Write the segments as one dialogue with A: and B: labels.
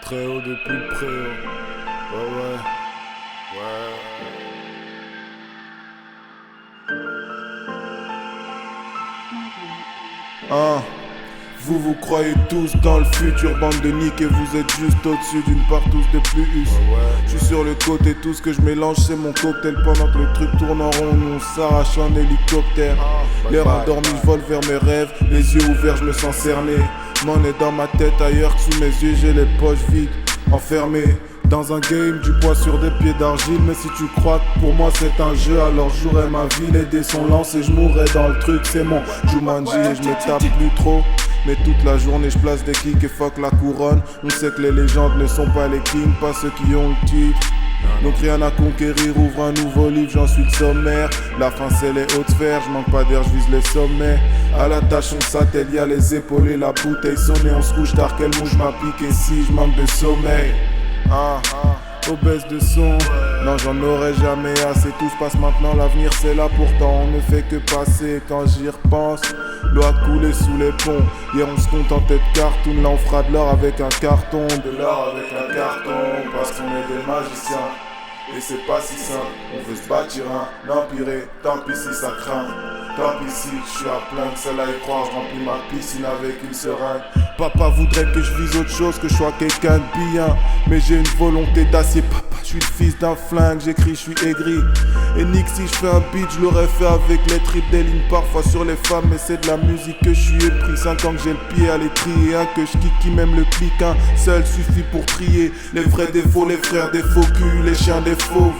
A: très haut depuis le préau. Ouais. Hein, vous croyez tous dans le futur, bande de nique, et vous êtes juste au-dessus d'une partouze de plus. Je suis sur le côté, tout ce que je mélange c'est mon cocktail. Pendant que le truc tourne en rond, nous on s'arrache en hélicoptère. L'air endormi, je vole vers mes rêves, les yeux ouverts, je me sens cerné. M'en est dans ma tête ailleurs que sous mes yeux, j'ai les poches vides, enfermées dans un game, du poids sur des pieds d'argile. Mais si tu crois que pour moi c'est un jeu, alors je jouerai ma vie. Les dés sont lancés, je mourrai dans le truc. C'est mon Jumanji et je me tape plus trop. Mais toute la journée je place des kicks et fuck la couronne. On sait que les légendes ne sont pas les kings, pas ceux qui ont le titre. Donc rien à conquérir, ouvre un nouveau livre, j'en suis le sommaire. La fin c'est les hautes sphères, je manque pas d'air, je vise les sommets. À la tâche on s'attelle, y'a les épaules et la bouteille sonnée. On se couche tard, quelle mouche m'a piqué si je manque de sommeil. Obèse de son, non j'en aurai jamais assez. Tout se passe maintenant, l'avenir c'est là, pourtant on ne fait que passer. Quand j'y repense, l'eau a coulé sous les ponts. Hier on se contentait de cartoon, là on fera de l'or avec un carton. De l'or avec un carton, parce qu'on est des magiciens. Et c'est pas si simple, on veut se bâtir un empire. Tant pis si ça craint, tant pis si je suis à plein de celle à y croire. Je remplis ma piscine avec une seringue. Papa voudrait que je vise autre chose, que je sois quelqu'un de bien. Mais j'ai une volonté d'acier, papa, je suis le fils d'un flingue. J'écris, je suis aigri. Et nique si je fais un beat, je l'aurais fait avec les tripes des lignes parfois sur les femmes. Mais c'est de la musique que je suis épris. 5 ans que j'ai le pied à l'étrier, un que je kick qui même le clic. Un seul suffit pour trier les vrais défauts, les frères des faux culs, les chiens des fauves.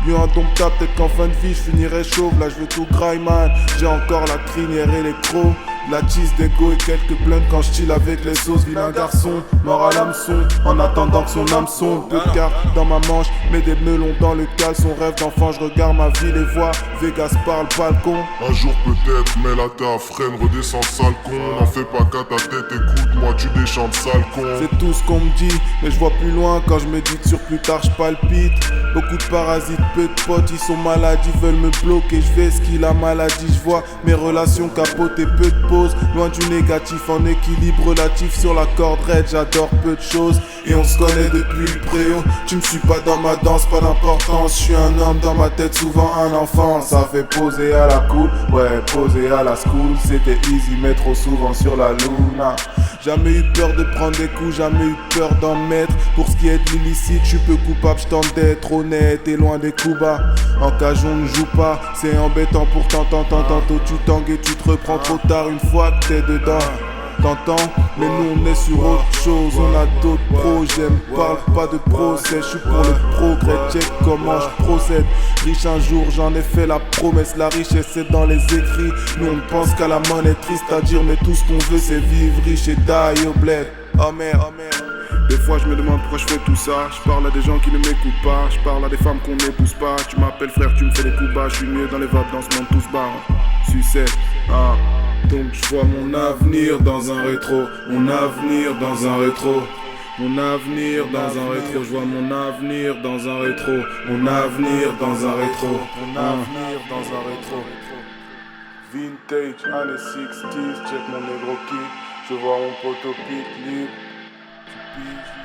A: Lui indomptable, peut-être qu'en fin de vie je finirai chauve. Là je veux tout graille man, j'ai encore la crinière électro. La cheese d'ego et quelques blunts quand je chill avec les sauces. Vilain garçon, mort à l'hameçon, en attendant que son hameçon. 2 cartes dans ma manche, mets des melons dans le caleçon. Rêve d'enfant, je regarde ma vie, les voix. Vegas par le balcon.
B: Un jour peut-être, mais là t'es à freine, redescends sale con. N'en fais pas qu'à ta tête, écoute-moi, tu déchantes sale con.
A: C'est tout ce qu'on me dit, mais je vois plus loin quand je médite sur plus tard, je palpite. Beaucoup de parasites, peu de potes, ils sont malades, ils veulent me bloquer. Je fais ce qu'il a maladie, je vois mes relations capoter, peu de pauses. Loin du négatif, en équilibre relatif sur la corde raide, j'adore peu de choses. Et on se connaît depuis le préau. Tu me suis pas dans ma danse, pas d'importance. Je suis un homme dans ma tête, souvent un enfant. Ça fait poser à la cool, ouais, poser à la school. C'était easy, mais trop souvent sur la luna. Jamais eu peur de prendre des coups, jamais eu peur d'en mettre. Pour ce qui est de l'illicite, je suis peu coupable, je tente d'être honnête et loin des coups bas. En cage on ne joue pas, c'est embêtant pourtant tantôt tu tangues et tu te reprends trop tard une fois que t'es dedans. T'entends? Mais nous on est sur autre chose, on a d'autres projets. Me parle pas de procès, je suis pour le progrès. Check comment je procède. Riche un jour, j'en ai fait la promesse. La richesse c'est dans les écrits. Nous on pense qu'à la monnaie triste à dire, mais tout ce qu'on veut c'est vivre riche et die au bled. Oh merde, oh merde. Des fois je me demande pourquoi je fais tout ça. Je parle à des gens qui ne m'écoutent pas. Je parle à des femmes qu'on n'épouse pas. Tu m'appelles frère, tu me fais des coups bas. Je suis mieux dans les vapes dans ce monde tous bas. Sucette, donc je vois mon avenir dans un rétro. Mon avenir dans un rétro. Mon avenir dans un rétro. Je vois mon avenir dans un rétro. Mon avenir dans un rétro. Mon avenir dans un rétro. Vintage, années 60s, check mon négro kick. Je vois mon poteau pique libre. Tu piges.